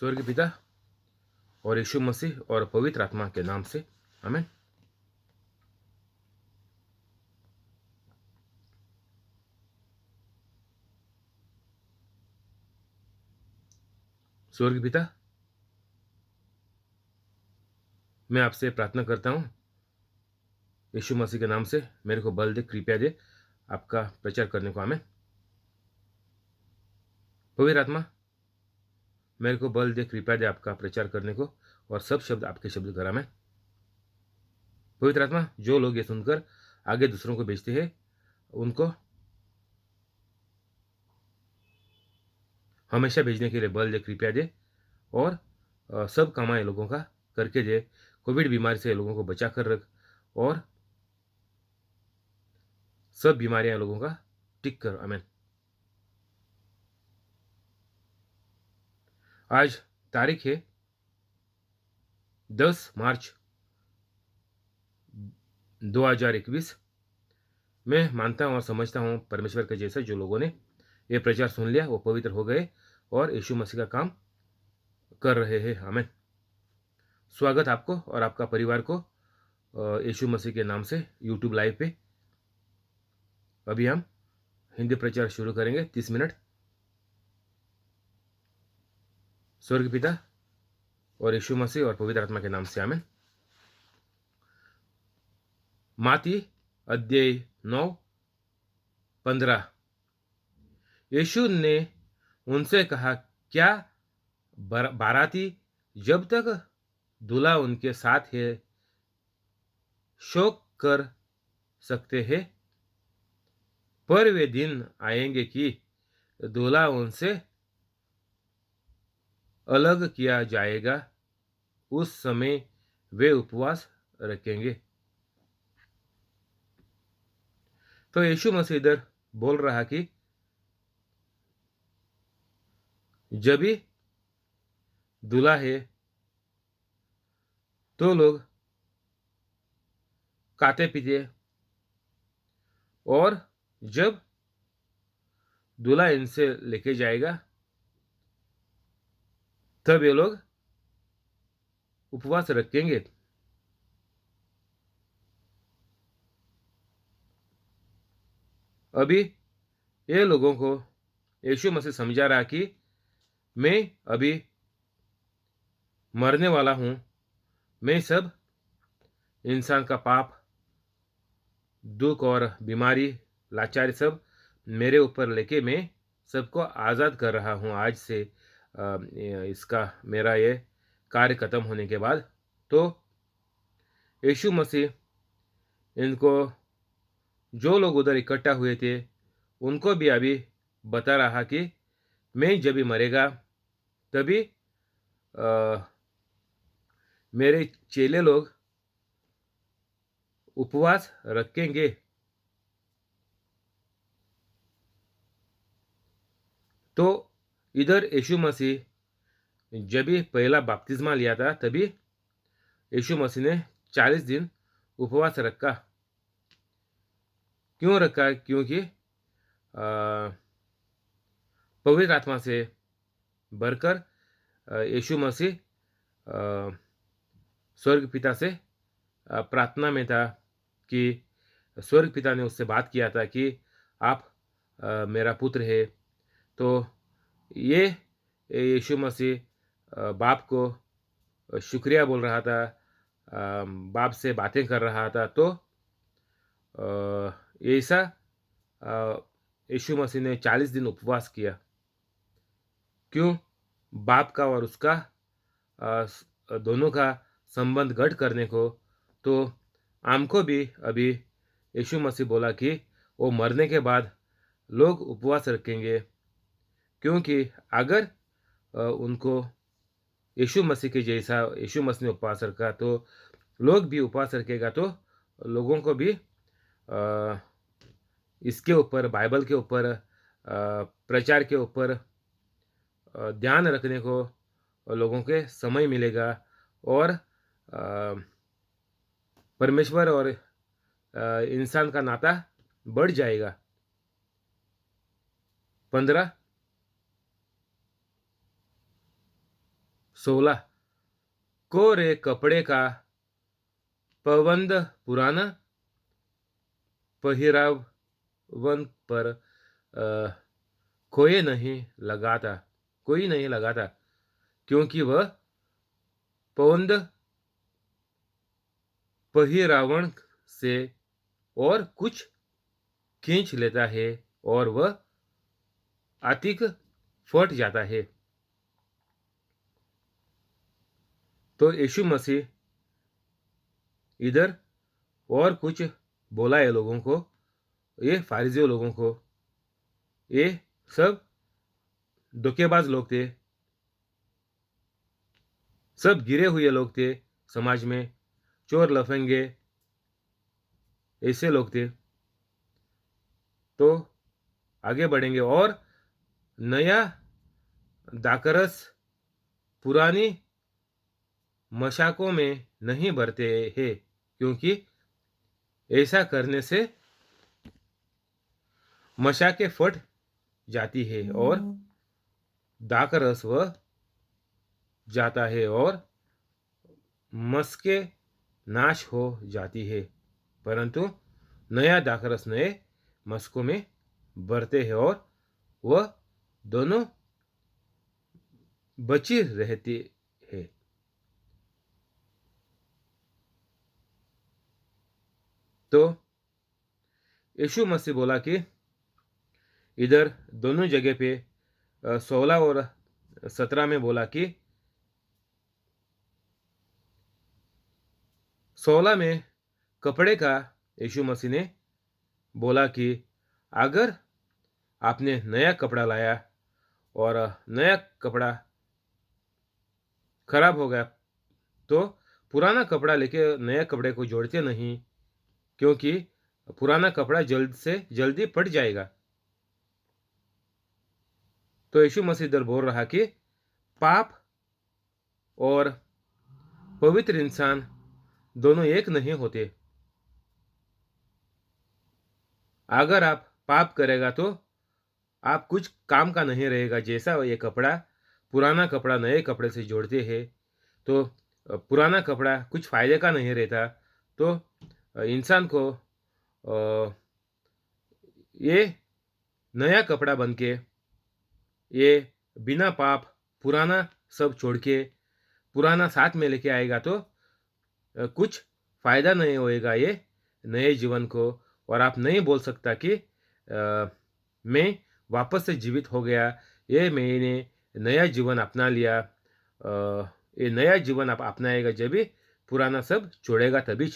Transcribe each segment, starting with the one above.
स्वर्ग पिता और यीशु मसीह और पवित्र आत्मा के नाम से आमीन। स्वर्ग पिता, मैं आपसे प्रार्थना करता हूँ यीशु मसीह के नाम से, मेरे को बल दे, कृपया दे आपका प्रचार करने को। आमीन। पवित्र आत्मा, मेरे को बल दे, कृपया दे आपका प्रचार करने को, और सब शब्द आपके शब्द करा। मैं पवित्र आत्मा, जो लोग ये सुनकर आगे दूसरों को भेजते हैं, उनको हमेशा भेजने के लिए बल दे, कृपया दे, और सब कमाए लोगों का करके दे। कोविड बीमारी से लोगों को बचा कर रख, और सब बीमारियां लोगों का ठीक कर। आमीन। आज तारीख है 10 मार्च 2021। मैं मानता हूँ और समझता हूँ परमेश्वर के जैसा जो लोगों ने ये प्रचार सुन लिया वो पवित्र हो गए और यीशु मसीह का काम कर रहे हैं। आमीन। स्वागत आपको और आपका परिवार को यीशु मसीह के नाम से यूट्यूब लाइव पे। अभी हम हिंदी प्रचार शुरू करेंगे 30 मिनट। स्वर्ग पिता और यीशु मसीह और पवित्र आत्मा के नाम से आमीन। माती अध्याय 9:15। यीशु ने उनसे कहा, क्या बाराती जब तक दूल्हा उनके साथ है शोक कर सकते हैं? पर वे दिन आएंगे कि दूल्हा उनसे अलग किया जाएगा, उस समय वे उपवास रखेंगे। तो यीशु मसीह इधर बोल रहा कि जब भी दूल्हा है तो लोग खाते पीते, और जब दूल्हा इनसे लेके जाएगा तब ये लोग उपवास रखेंगे। अभी ये लोगों को यीशु मसीह समझा रहा कि मैं अभी मरने वाला हूं। मैं सब इंसान का पाप, दुख और बीमारी, लाचारी सब मेरे ऊपर लेके मैं सबको आज़ाद कर रहा हूं आज से। इसका मेरा ये कार्य खत्म होने के बाद तो यीशु मसीह इनको, जो लोग उधर इकट्ठा हुए थे, उनको भी अभी बता रहा कि मैं जब भी मरेगा तभी मेरे चेले लोग उपवास रखेंगे। तो इधर यीशु मसीह जब भी पहला बपतिस्मा लिया था तभी यीशु मसीह ने 40 दिन उपवास रखा। क्यों रखा? क्योंकि पवित्र आत्मा से भरकर यीशु मसीह स्वर्ग पिता से प्रार्थना में था कि स्वर्ग पिता ने उससे बात किया था कि आप मेरा पुत्र है। तो ये यीशु मसीह बाप को शुक्रिया बोल रहा था, बाप से बातें कर रहा था। तो ऐसा यीशु मसीह ने 40 दिन उपवास किया। क्यों? बाप का और उसका दोनों का संबंध गढ़ करने को। तो हमको भी अभी यीशु मसीह बोला कि वो मरने के बाद लोग उपवास रखेंगे, क्योंकि अगर उनको यीशु मसीह के जैसा यीशु मसीह ने उपवास रखा तो लोग भी उपवास रखेगा। तो लोगों को भी इसके ऊपर, बाइबल के ऊपर, प्रचार के ऊपर ध्यान रखने को लोगों के समय मिलेगा, और परमेश्वर और इंसान का नाता बढ़ जाएगा। 15 16 कोरे कपड़े का पवंद पुराना पहिरावन पर कोई नहीं लगाता क्योंकि वह पवंद पहिरावन से और कुछ खींच लेता है और वह आतिक फट जाता है। तो यीशु मसीह इधर और कुछ बोला है लोगों को, ये फारिजियों लोगों को। ये सब धोखेबाज लोग थे, सब गिरे हुए लोग थे समाज में, चोर लफंगे ऐसे लोग थे। तो आगे बढ़ेंगे और नया दाकरस पुरानी मशाकों में नहीं भरते हैं क्योंकि ऐसा करने से मशाकें फट जाती है और दाकरस वह जाता है और मस्के नाश हो जाती है, परंतु नया दाखरस नए मस्कों में भरते हैं और वह दोनों बची रहती है। तो यीशु मसीह बोला कि इधर दोनों जगह पे 16 और 17 में बोला कि 16 में कपड़े का यीशु मसीह ने बोला कि अगर आपने नया कपड़ा लाया और नया कपड़ा खराब हो गया तो पुराना कपड़ा लेके नए कपड़े को जोड़ते नहीं क्योंकि पुराना कपड़ा जल्द से जल्दी फट जाएगा। तो यीशु मसीह इधर बोल रहा कि पाप और पवित्र इंसान दोनों एक नहीं होते। अगर आप पाप करेगा तो आप कुछ काम का नहीं रहेगा। जैसा ये कपड़ा पुराना कपड़ा नए कपड़े से जोड़ते हैं तो पुराना कपड़ा कुछ फायदे का नहीं रहता। तो इंसान को ये नया कपड़ा बन के ये बिना पाप पुराना सब छोड़ के पुराना साथ में लेके आएगा तो कुछ फायदा नहीं होएगा ये नए जीवन को। और आप नहीं बोल सकता कि मैं वापस से जीवित हो गया, ये मैंने नया जीवन अपना लिया। ये नया जीवन आप अपनाएगा जब भी पुराना सब छोड़ेगा तभी।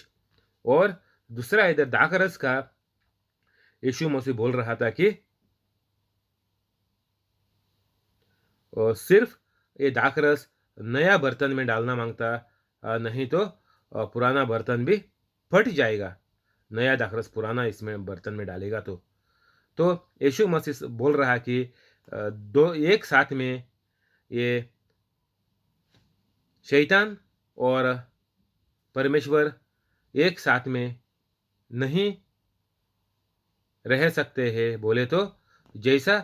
और दूसरा इधर दाखरस का यीशु मसीह बोल रहा था कि सिर्फ ये दाखरस नया बर्तन में डालना मांगता, नहीं तो पुराना बर्तन भी फट जाएगा। नया दाखरस पुराना इसमें बर्तन में डालेगा तो यीशु मसीह बोल रहा कि दो एक साथ में ये शैतान और परमेश्वर एक साथ में नहीं रह सकते हैं। बोले तो जैसा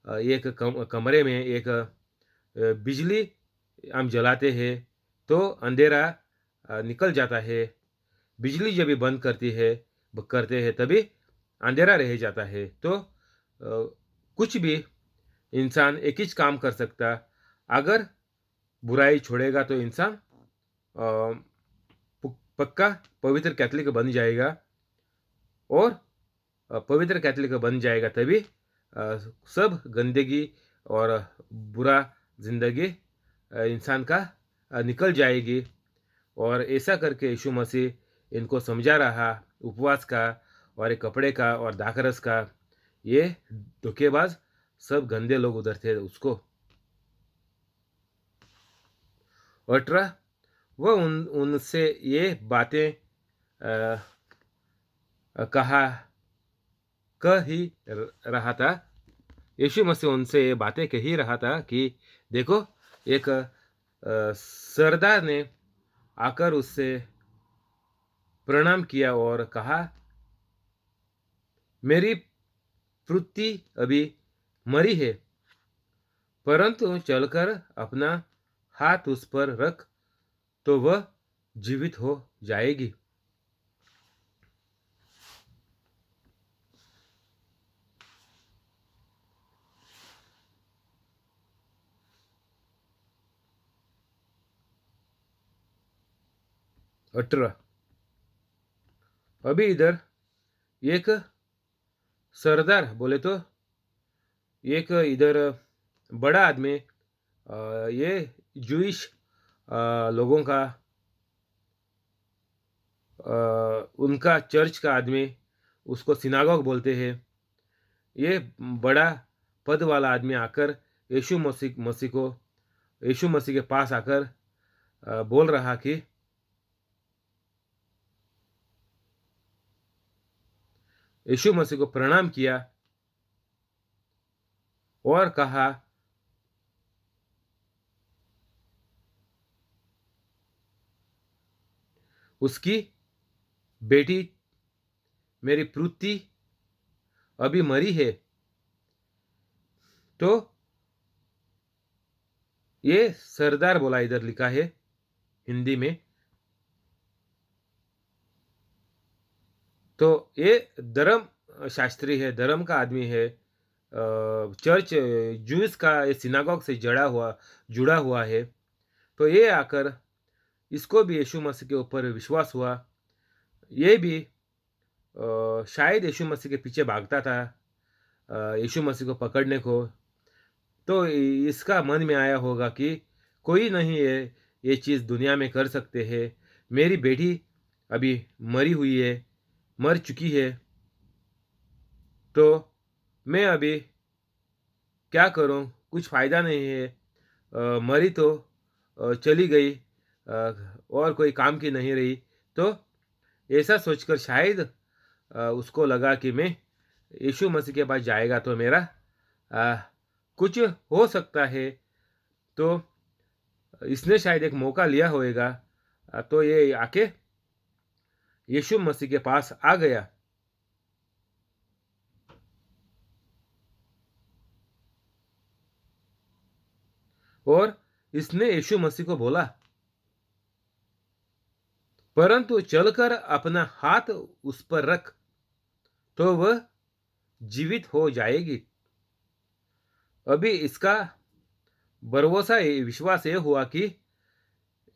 एक कमरे में एक बिजली हम जलाते हैं तो अंधेरा निकल जाता है। बिजली जब भी बंद करते हैं तभी अंधेरा रह जाता है। तो कुछ भी इंसान एक ही काम कर सकता। अगर बुराई छोड़ेगा तो इंसान पक्का पवित्र कैथोलिक बन जाएगा और पवित्र कैथोलिक बन जाएगा तभी सब गंदगी और बुरा जिंदगी इंसान का निकल जाएगी। और ऐसा करके यीशु मसीह इनको समझा रहा उपवास का और एक कपड़े का और दाखरस का। ये धोखेबाज सब गंदे लोग उधर थे उसको। 18 वह उनसे ये बातें कह ही रहा था। यीशु मसीह उनसे ये बातें कह ही रहा था कि देखो एक सरदार ने आकर उससे प्रणाम किया और कहा मेरी पृथ्वी अभी मरी है परंतु चलकर अपना हाथ उस पर रख तो वह जीवित हो जाएगी। अठारह। अभी इधर एक सरदार बोले तो एक इधर बड़ा आदमी ये जूइश लोगों का उनका चर्च का आदमी, उसको सिनागोग बोलते हैं। ये बड़ा पद वाला आदमी आकर यीशु मसीह के पास आकर बोल रहा कि यीशु मसीह को प्रणाम किया और कहा, उसकी बेटी मेरी प्रीति अभी मरी है। तो ये सरदार बोला, इधर लिखा है हिंदी में। तो ये धर्म शास्त्री है, धर्म का आदमी है, चर्च जूस का ये सिनागोग से जुड़ा हुआ है। तो ये आकर इसको भी यीशु मसीह के ऊपर विश्वास हुआ। ये भी शायद यीशु मसीह के पीछे भागता था यीशु मसीह को पकड़ने को। तो इसका मन में आया होगा कि कोई नहीं है ये चीज़ दुनिया में कर सकते हैं। मेरी बेटी अभी मर चुकी है, तो मैं अभी क्या करूं, कुछ फ़ायदा नहीं है। मरी तो चली गई, और कोई काम की नहीं रही। तो ऐसा सोचकर शायद उसको लगा कि मैं यीशु मसीह के पास जाएगा तो मेरा कुछ हो सकता है। तो इसने शायद एक मौका लिया होगा। तो ये आके यीशु मसीह के पास आ गया। और इसने यीशु मसीह को बोला, परंतु चलकर अपना हाथ उस पर रख तो वह जीवित हो जाएगी। अभी इसका विश्वास ये हुआ कि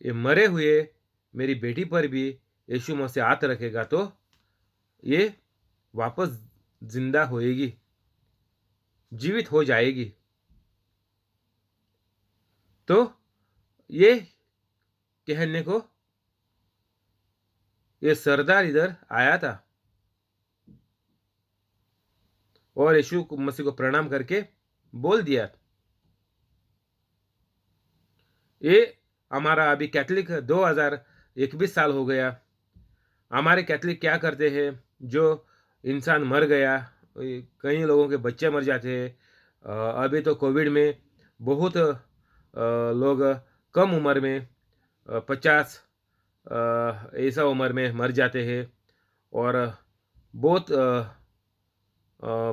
ये मरे हुए मेरी बेटी पर भी यीशु मसीह हाथ रखेगा तो ये वापस जिंदा होएगी, जीवित हो जाएगी। तो ये कहने को ये सरदार इधर आया था और यीशु मसीह को प्रणाम करके बोल दिया। ये हमारा अभी कैथलिक 2021 साल हो गया। हमारे कैथलिक क्या करते हैं, जो इंसान मर गया, कई लोगों के बच्चे मर जाते हैं। अभी तो कोविड में बहुत लोग कम उम्र में 50 ऐसा उम्र में मर जाते हैं। और बहुत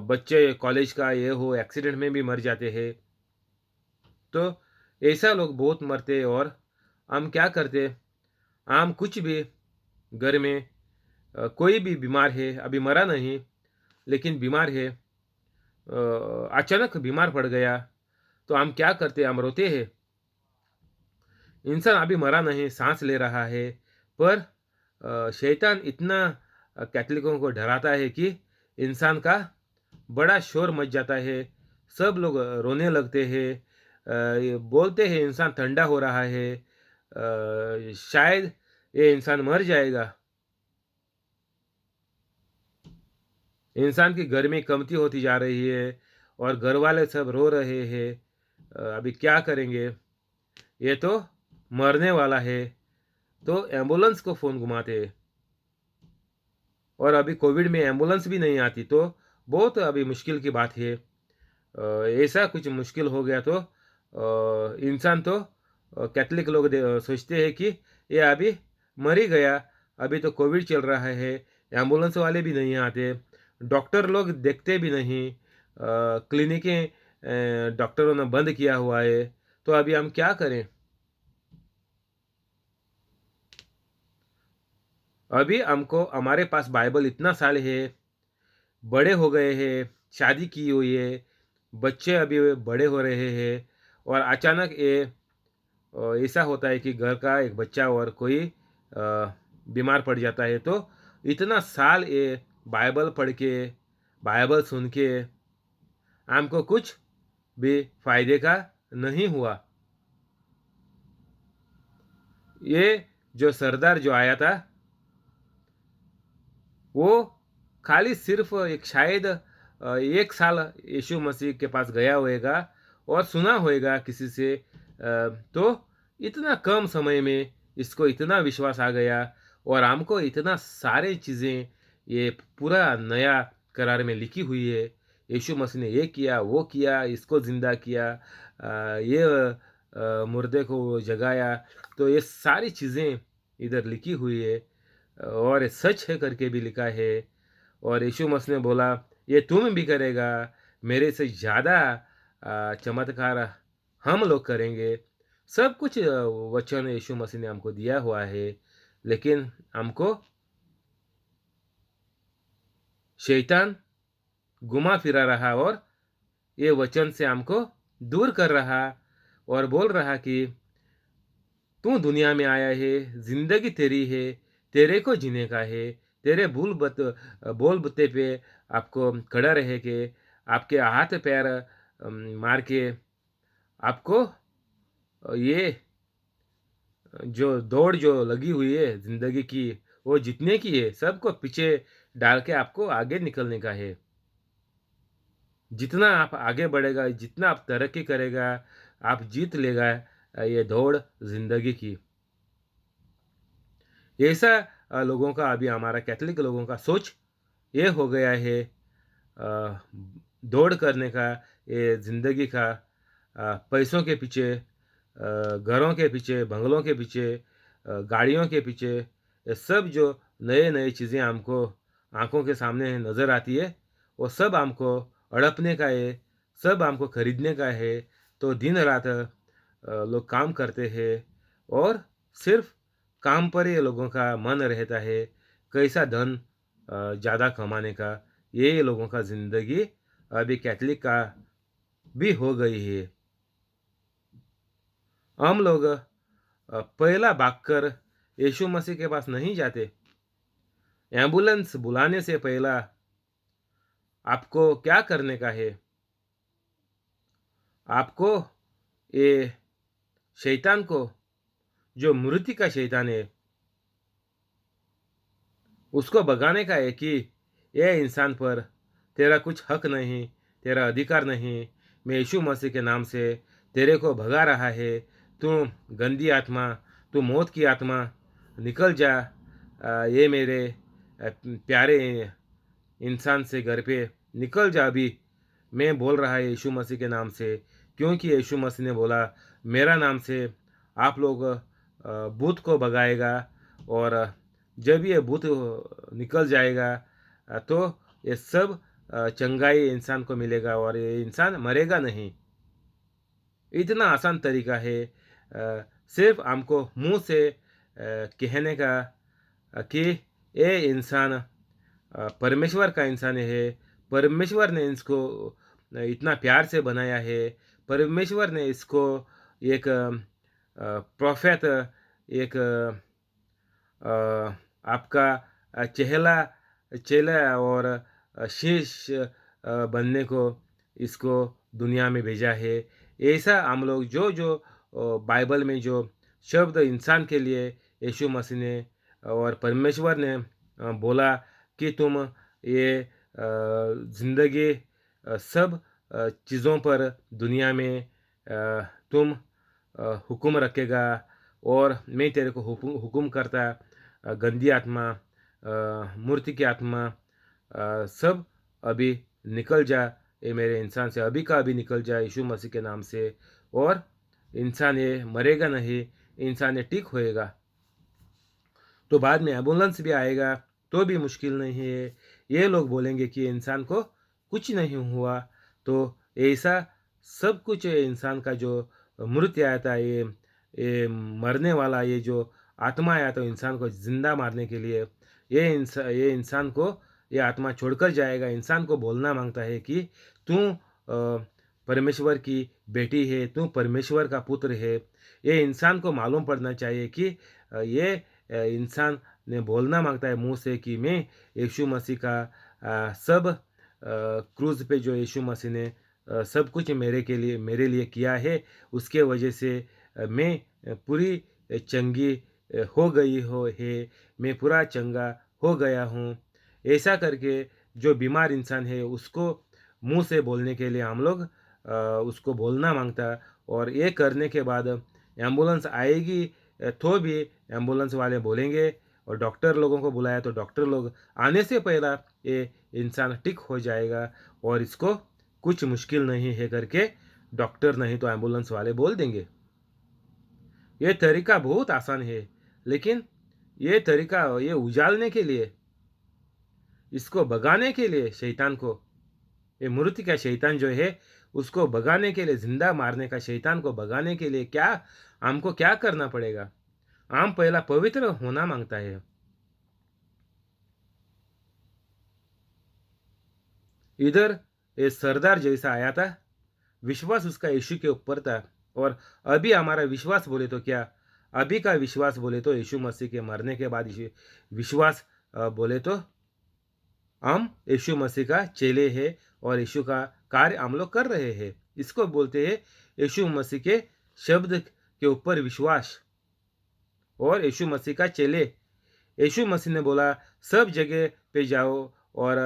बच्चे कॉलेज का ये हो एक्सीडेंट में भी मर जाते हैं। तो ऐसा लोग बहुत मरते हैं। और हम क्या करते, हम कुछ भी घर में कोई भी बीमार है, अभी मरा नहीं लेकिन बीमार है, अचानक बीमार पड़ गया, तो हम क्या करते, हम रोते हैं। इंसान अभी मरा नहीं, सांस ले रहा है, पर शैतान इतना कैथलिकों को डराता है कि इंसान का बड़ा शोर मच जाता है। सब लोग रोने लगते हैं, ये बोलते हैं इंसान ठंडा हो रहा है, शायद ये इंसान मर जाएगा। इंसान की गर्मी कमती होती जा रही है और घर वाले सब रो रहे हैं। अभी क्या करेंगे, ये तो मरने वाला है। तो एम्बुलेंस को फ़ोन घुमाते हैं। और अभी कोविड में एम्बुलेंस भी नहीं आती, तो बहुत अभी मुश्किल की बात है। ऐसा कुछ मुश्किल हो गया तो इंसान तो कैथलिक लोग सोचते हैं कि ये अभी मर ही गया, अभी तो कोविड चल रहा है, एम्बुलेंस वाले भी नहीं आते, डॉक्टर लोग देखते भी नहीं, क्लिनिकें डॉक्टरों ने बंद किया हुआ है। तो अभी हम क्या करें। अभी हमको हमारे पास बाइबल इतना साल है, बड़े हो गए हैं, शादी की हुई है, बच्चे अभी बड़े हो रहे हैं और अचानक ऐसा होता है कि घर का एक बच्चा और कोई बीमार पड़ जाता है, तो इतना साल ये बाइबल पढ़ के, बाइबल सुन के हमको कुछ भी फ़ायदे का नहीं हुआ। ये जो सरदार जो आया था, वो खाली सिर्फ़ एक शायद 1 साल यीशु मसीह के पास गया होएगा और सुना होएगा किसी से, तो इतना कम समय में इसको इतना विश्वास आ गया और हमको इतना सारे चीज़ें ये पूरा नया करार में लिखी हुई है। यीशु मसीह ने ये किया, वो किया, इसको ज़िंदा किया, ये मुर्दे को जगाया, तो ये सारी चीज़ें इधर लिखी हुई है और ये सच है करके भी लिखा है। और यीशु मसीह ने बोला, ये तुम भी करेगा, मेरे से ज़्यादा चमत्कार हम लोग करेंगे। सब कुछ वचन यीशु मसीह ने हमको दिया हुआ है, लेकिन हमको शैतान घुमा फिरा रहा और ये वचन से हमको दूर कर रहा और बोल रहा कि तू दुनिया में आया है, ज़िंदगी तेरी है, तेरे को जीने का है, तेरे बोल बत्ते पे आपको खड़ा रहे के, आपके हाथ पैर मार के आपको ये जो दौड़ जो लगी हुई है ज़िंदगी की, वो जीतने की है, सबको पीछे डाल के आपको आगे निकलने का है। जितना आप आगे बढ़ेगा, जितना आप तरक्की करेगा, आप जीत लेगा ये दौड़ ज़िंदगी की। ऐसा लोगों का अभी हमारा कैथोलिक लोगों का सोच ये हो गया है, अ, दौड़ करने का, ये ज़िंदगी का, पैसों के पीछे, घरों के पीछे, बंगलों के पीछे, गाड़ियों के पीछे, ये सब जो नए-नए चीज़ें हमको आँखों के सामने नज़र आती है, वो सब हमको हड़पने का है, सब हमको खरीदने का है। तो दिन-रात लोग काम करते हैं और सिर्फ़ काम पर ही लोगों का मन रहता है, कैसा धन ज़्यादा कमाने का। ये लोगों का ज़िंदगी अभी कैथोलिक का भी हो गई है। हम लोग पहला भागकर यीशु मसीह के पास नहीं जाते। एम्बुलेंस बुलाने से पहला आपको क्या करने का है? आपको ये शैतान को, जो मृत्यु का शैतान है, उसको भगाने का है कि ये इंसान पर तेरा कुछ हक नहीं, तेरा अधिकार नहीं। मैं यीशु मसीह के नाम से तेरे को भगा रहा है। तू गंदी आत्मा, तू मौत की आत्मा, निकल जा ये मेरे प्यारे इंसान से घर पे निकल जा अभी। मैं बोल रहा है यीशु मसीह के नाम से, क्योंकि यीशु मसीह ने बोला मेरा नाम से आप लोग भूत को भगाएगा और जब ये भूत निकल जाएगा तो ये सब चंगाई इंसान को मिलेगा और ये इंसान मरेगा नहीं। इतना आसान तरीका है, सिर्फ हमको मुंह से कहने का कि ये इंसान परमेश्वर का इंसान है, परमेश्वर ने इसको इतना प्यार से बनाया है, परमेश्वर ने इसको एक प्रोफेट, एक अ, आपका चेहला चेला और शीश बनने को इसको दुनिया में भेजा है। ऐसा हम लोग जो बाइबल में जो शब्द इंसान के लिए यीशु मसीह ने और परमेश्वर ने बोला कि तुम ये ज़िंदगी सब चीज़ों पर दुनिया में तुम हुक्म रखेगा और मैं तेरे को हुक्म करता, गंदी आत्मा, मूर्ति की आत्मा, सब अभी निकल जा ये मेरे इंसान से, अभी का अभी निकल जा यीशु मसीह के नाम से। और इंसान ये मरेगा नहीं, इंसान ये ठीक होएगा। तो बाद में एम्बुलेंस भी आएगा तो भी मुश्किल नहीं है। ये लोग बोलेंगे कि इंसान को कुछ नहीं हुआ, तो ऐसा सब कुछ इंसान का जो मृत्यु आया था, ये मरने वाला ये जो आत्मा आया था इंसान को ज़िंदा मारने के लिए, ये इंसान को ये आत्मा छोड़कर जाएगा। इंसान को बोलना मांगता है कि तू परमेश्वर की बेटी है, तू परमेश्वर का पुत्र है। ये इंसान को मालूम पड़ना चाहिए कि ये इंसान ने बोलना मांगता है मुंह से कि मैं यीशु मसीह का सब क्रूज पे जो यीशु मसीह ने सब कुछ मेरे लिए किया है, उसके वजह से मैं पूरी चंगी हो गई हो है, मैं पूरा चंगा हो गया हूँ। ऐसा करके जो बीमार इंसान है उसको मुंह से बोलने के लिए हम लोग उसको बोलना मांगता। और ये करने के बाद एम्बुलेंस आएगी तो भी एम्बुलेंस वाले बोलेंगे, और डॉक्टर लोगों को बुलाया तो डॉक्टर लोग आने से पहला ये इंसान ठीक हो जाएगा और इसको कुछ मुश्किल नहीं है करके डॉक्टर नहीं तो एम्बुलेंस वाले बोल देंगे। ये तरीका बहुत आसान है, लेकिन ये तरीका ये उजालने के लिए, इसको भगाने के लिए शैतान को, ये मूर्ति का शैतान जो है उसको भगाने के लिए, जिंदा मारने का शैतान को भगाने के लिए क्या हमको क्या करना पड़ेगा? हम पहला पवित्र होना मांगता है। इधर ये सरदार जैसा आया था, विश्वास उसका यीशु के ऊपर था। और अभी हमारा विश्वास बोले तो क्या, अभी का विश्वास बोले तो यीशु मसीह के मरने के बाद विश्वास बोले तो हम यीशु मसीह का चेले हैं और यीशु का कार्य हम लोग कर रहे हैं। इसको बोलते हैं यीशु मसीह के शब्द के ऊपर विश्वास और यीशु मसीह का चेले। यीशु मसीह ने बोला सब जगह पे जाओ और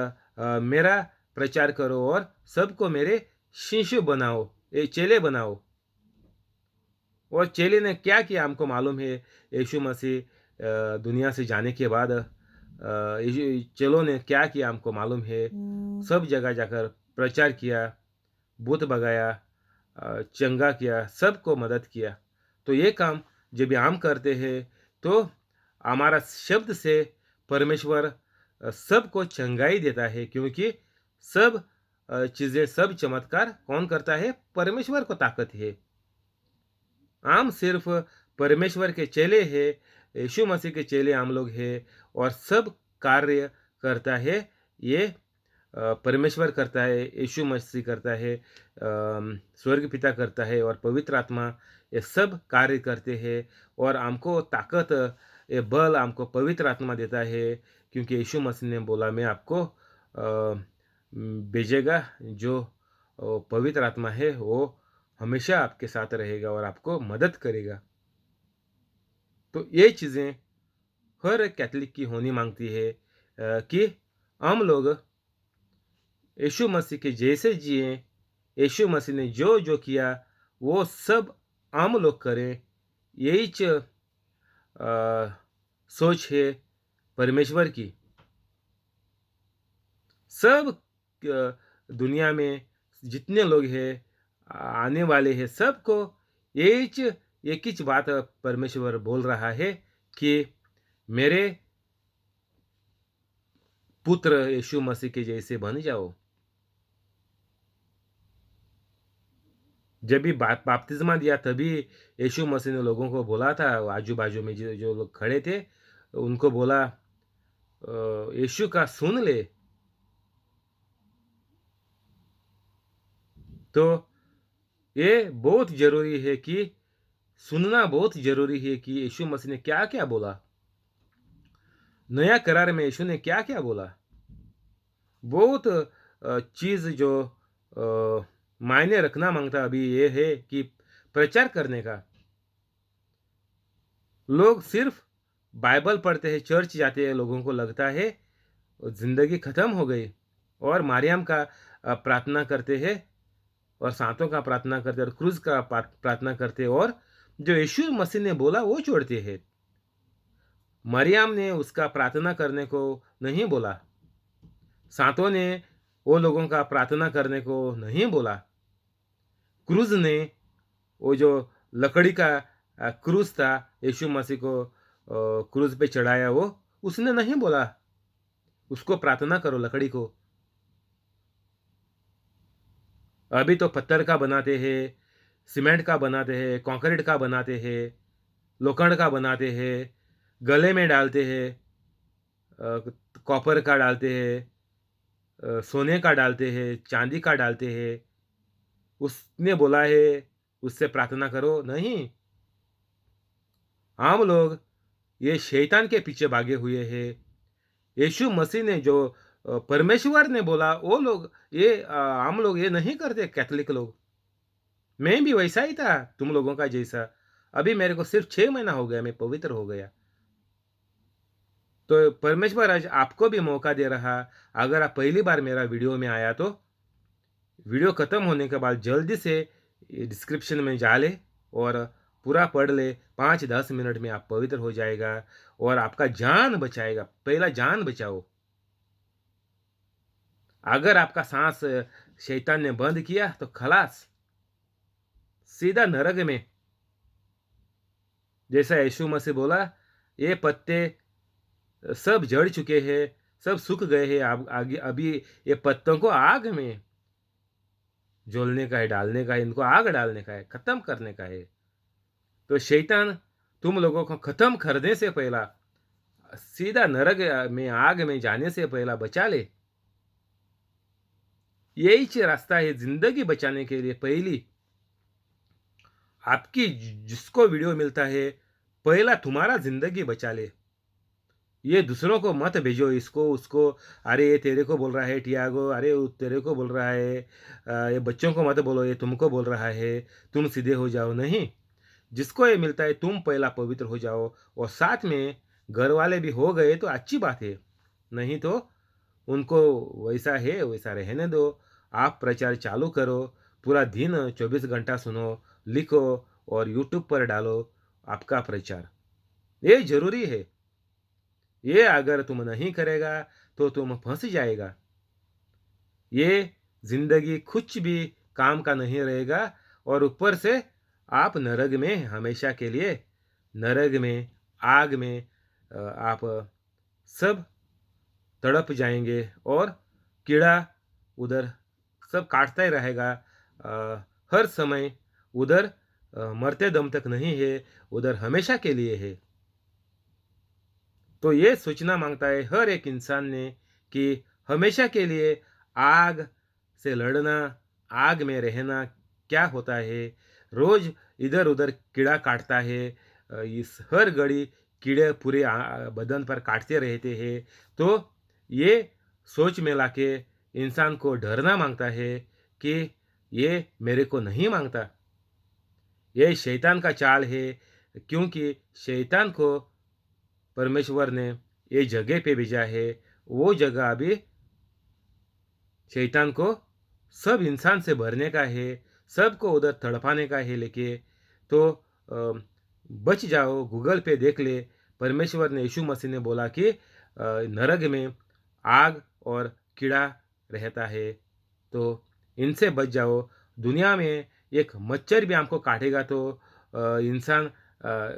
मेरा प्रचार करो और सबको मेरे शिष्य बनाओ, ये चेले बनाओ। और चेले ने क्या किया हमको मालूम है। यीशु मसीह दुनिया से जाने के बाद चेलों ने क्या किया हमको मालूम है। सब जगह जाकर प्रचार किया, भूत भगाया, चंगा किया, सबको मदद किया। तो ये काम जब हम करते हैं तो हमारा शब्द से परमेश्वर सबको चंगाई देता है, क्योंकि सब चीज़ें, सब चमत्कार कौन करता है? परमेश्वर को ताकत है। हम सिर्फ परमेश्वर के चेले हैं, यीशु मसीह के चेले हम लोग हैं। और सब कार्य करता है ये परमेश्वर करता है, यीशु मसीह करता है, स्वर्ग पिता करता है और पवित्र आत्मा, ये सब कार्य करते हैं। और हमको ताकत, ये बल हमको पवित्र आत्मा देता है, क्योंकि यीशु मसीह ने बोला मैं आपको भेजेगा, जो पवित्र आत्मा है वो हमेशा आपके साथ रहेगा और आपको मदद करेगा। तो ये चीज़ें हर कैथलिक की होनी मांगती है कि हम लोग यीशु मसीह के जैसे जिए, यीशु मसीह ने जो जो किया वो सब हम लोग करें। यही सोच है परमेश्वर की। सब दुनिया में जितने लोग हैं, आने वाले हैं, सबको एक ही बात परमेश्वर बोल रहा है कि मेरे पुत्र यीशु मसीह के जैसे बन जाओ। जब भी बपतिस्मा दिया तभी यीशु मसीह ने लोगों को बोला था, आजू बाजू में जो जो लोग खड़े थे उनको बोला यीशु का सुन ले। तो ये बहुत जरूरी है कि सुनना बहुत जरूरी है कि यीशु मसीह ने क्या क्या बोला, नया करार में यीशु ने क्या क्या बोला। बहुत चीज़ जो मायने रखना मांगता अभी ये है कि प्रचार करने का। लोग सिर्फ बाइबल पढ़ते हैं, चर्च जाते हैं, लोगों को लगता है जिंदगी खत्म हो गई, और मारियम का प्रार्थना करते हैं और सांतों का प्रार्थना करते हैं और क्रूज का प्रार्थना करते हैं, और जो यीशु मसीह ने बोला वो छोड़ते हैं। मरियम ने उसका प्रार्थना करने को नहीं बोला, सांतों ने वो लोगों का प्रार्थना करने को नहीं बोला, क्रूज ने वो जो लकड़ी का क्रूज था यीशु मसीह को क्रूज पे चढ़ाया, वो उसने नहीं बोला उसको प्रार्थना करो लकड़ी को। अभी तो पत्थर का बनाते हैं, सीमेंट का बनाते हैं, कंक्रीट का बनाते हैं, लोखंड का बनाते हैं, गले में डालते हैं, कॉपर का डालते हैं, सोने का डालते हैं, चांदी का डालते हैं। उसने बोला है उससे प्रार्थना करो, नहीं। हम लोग ये शैतान के पीछे भागे हुए हैं। यीशु मसीह ने जो परमेश्वर ने बोला वो लोग ये हम लोग ये नहीं करते, कैथोलिक लोग। मैं भी वैसा ही था तुम लोगों का जैसा। अभी मेरे को सिर्फ 6 महीना हो गया, मैं पवित्र हो गया। तो परमेश्वर आज आपको भी मौका दे रहा। अगर आप पहली बार मेरा वीडियो में आया तो वीडियो खत्म होने के बाद जल्दी से डिस्क्रिप्शन में जा ले और पूरा पढ़ ले। 5-10 मिनट में आप पवित्र हो जाएगा और आपका जान बचाएगा। पहला जान बचाओ। अगर आपका सांस शैतान ने बंद किया तो खलास, सीधा नरक में। जैसा यीशु मसीह बोला, ये पत्ते सब झड़ चुके हैं, सब सूख गए हैं। आगे अभी ये पत्तों को आग में झोलने का है, डालने का है, इनको आग डालने का है, खत्म करने का है। तो शैतान तुम लोगों को खत्म करने से पहला, सीधा नरक में आग में जाने से पहला बचा ले। यही रास्ता है जिंदगी बचाने के लिए। पहली आपकी जिसको वीडियो मिलता है, पहला तुम्हारा जिंदगी बचा ले। ये दूसरों को मत भेजो, इसको उसको। अरे ये तेरे को बोल रहा है टियागो, अरे वो तेरे को बोल रहा है। ये बच्चों को मत बोलो, ये तुमको बोल रहा है, तुम सीधे हो जाओ। नहीं, जिसको ये मिलता है तुम पहला पवित्र हो जाओ और साथ में घर वाले भी हो गए तो अच्छी बात है। नहीं तो उनको वैसा है वैसा रहने दो। आप प्रचार चालू करो, पूरा दिन 24 घंटा सुनो, लिखो और यूट्यूब पर डालो आपका प्रचार। ये जरूरी है। ये अगर तुम नहीं करेगा तो तुम फंस जाएगा। ये जिंदगी कुछ भी काम का नहीं रहेगा और ऊपर से आप नरक में हमेशा के लिए, नरक में, आग में आप सब तड़प जाएंगे और कीड़ा उधर सब काटता ही रहेगा। हर समय उधर मरते दम तक नहीं है, उधर हमेशा के लिए है। तो ये सोचना मांगता है हर एक इंसान ने कि हमेशा के लिए आग से लड़ना, आग में रहना क्या होता है। रोज इधर उधर कीड़ा काटता है। इस हर घड़ी कीड़े पूरे बदन पर काटते रहते हैं। तो ये सोच में लाके इंसान को डरना मांगता है कि ये मेरे को नहीं मांगता। ये शैतान का चाल है, क्योंकि शैतान को परमेश्वर ने ये जगह पे भेजा है। वो जगह अभी शैतान को सब इंसान से भरने का है, सबको उधर तड़पाने का है लेके। तो बच जाओ, गूगल पे देख ले। परमेश्वर ने, यीशु मसीह ने बोला कि नरक में आग और कीड़ा रहता है, तो इनसे बच जाओ। दुनिया में एक मच्छर भी हमको काटेगा तो इंसान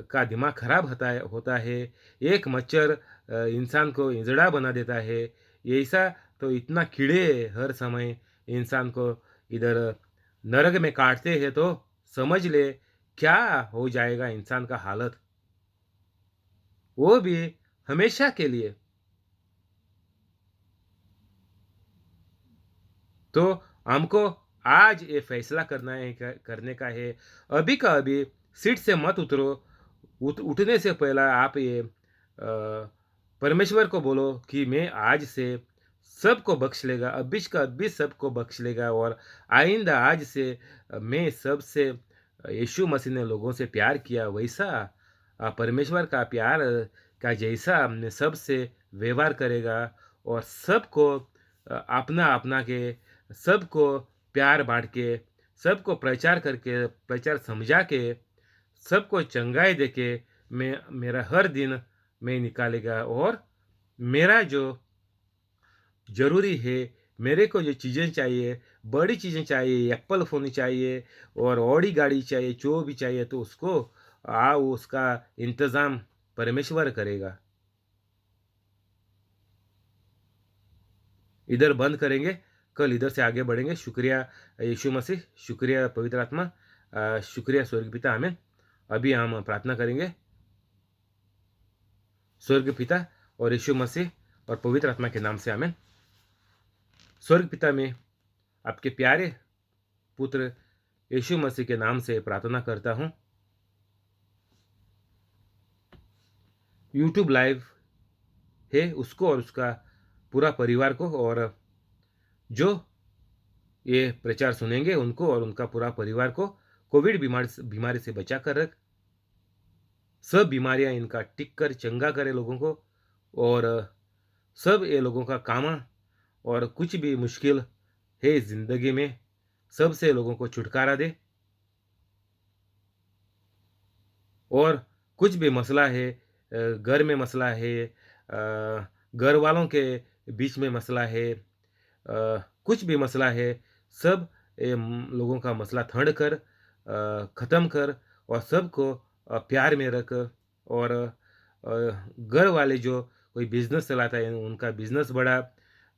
का दिमाग खराब होता है। एक मच्छर इंसान को इंजड़ा बना देता है। ऐसा तो इतना कीड़े हर समय इंसान को इधर नरक में काटते हैं, तो समझ ले क्या हो जाएगा इंसान का हालत, वो भी हमेशा के लिए। तो हमको आज ये फैसला करने का है। अभी का अभी सीट से मत उतरो। उठने से पहला आप ये परमेश्वर को बोलो कि मैं आज से सबको बख्श लेगा, अब्बिश का अब्बिश सबको बख्श लेगा और आइंदा आज से मैं सबसे, यीशु मसीह ने लोगों से प्यार किया वैसा परमेश्वर का प्यार का जैसा हमने सबसे व्यवहार करेगा और सबको अपना अपना के, सबको प्यार बांट के, सबको प्रचार करके, प्रचार समझा के, सबको चंगाई देके मैं मेरा हर दिन मैं निकालेगा। और मेरा जो ज़रूरी है, मेरे को जो चीज़ें चाहिए, बड़ी चीज़ें चाहिए, एप्पल फ़ोन चाहिए और ऑडी गाड़ी चाहिए, जो भी चाहिए तो उसको उसका इंतज़ाम परमेश्वर करेगा। इधर बंद करेंगे, कल इधर से आगे बढ़ेंगे। शुक्रिया यीशु मसीह, शुक्रिया पवित्र आत्मा, शुक्रिया स्वर्ग पिता, आमीन। अभी हम प्रार्थना करेंगे। स्वर्ग पिता और यीशु मसीह, और पवित्र आत्मा के नाम से आमीन। स्वर्ग पिता में आपके प्यारे पुत्र यीशु मसीह के नाम से प्रार्थना करता हूँ। यूट्यूब लाइव है उसको और उसका पूरा परिवार को, और जो ये प्रचार सुनेंगे उनको और उनका पूरा परिवार को कोविड बीमारी से बचा कर रख। सब बीमारियां इनका टिक कर चंगा करे लोगों को, और सब ये लोगों का काम और कुछ भी मुश्किल है जिंदगी में, सबसे लोगों को छुटकारा दे। और कुछ भी मसला है, घर में मसला है, घर वालों के बीच में मसला है, कुछ भी मसला है, सब लोगों का मसला ठंड कर, ख़त्म कर, और सबको प्यार में रख। और घर वाले जो कोई बिजनेस चलाता है उनका बिजनेस बढ़ा,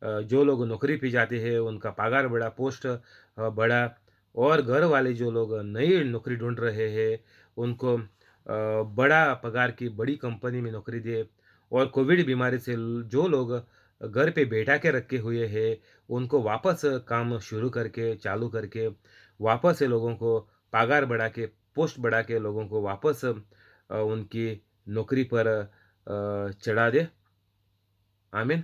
जो लोग नौकरी पे जाते हैं उनका पगार बढ़ा, पोस्ट बढ़ा, और घर वाले जो लोग नई नौकरी ढूंढ रहे हैं उनको बड़ा पगार की बड़ी कंपनी में नौकरी दे। और कोविड बीमारी से जो लोग घर पे बैठा के रखे हुए हैं उनको वापस काम शुरू करके चालू करके वापस से लोगों को पगार बढ़ा के पोस्ट बढ़ा के लोगों को वापस उनकी नौकरी पर चढ़ा दे। आमीन।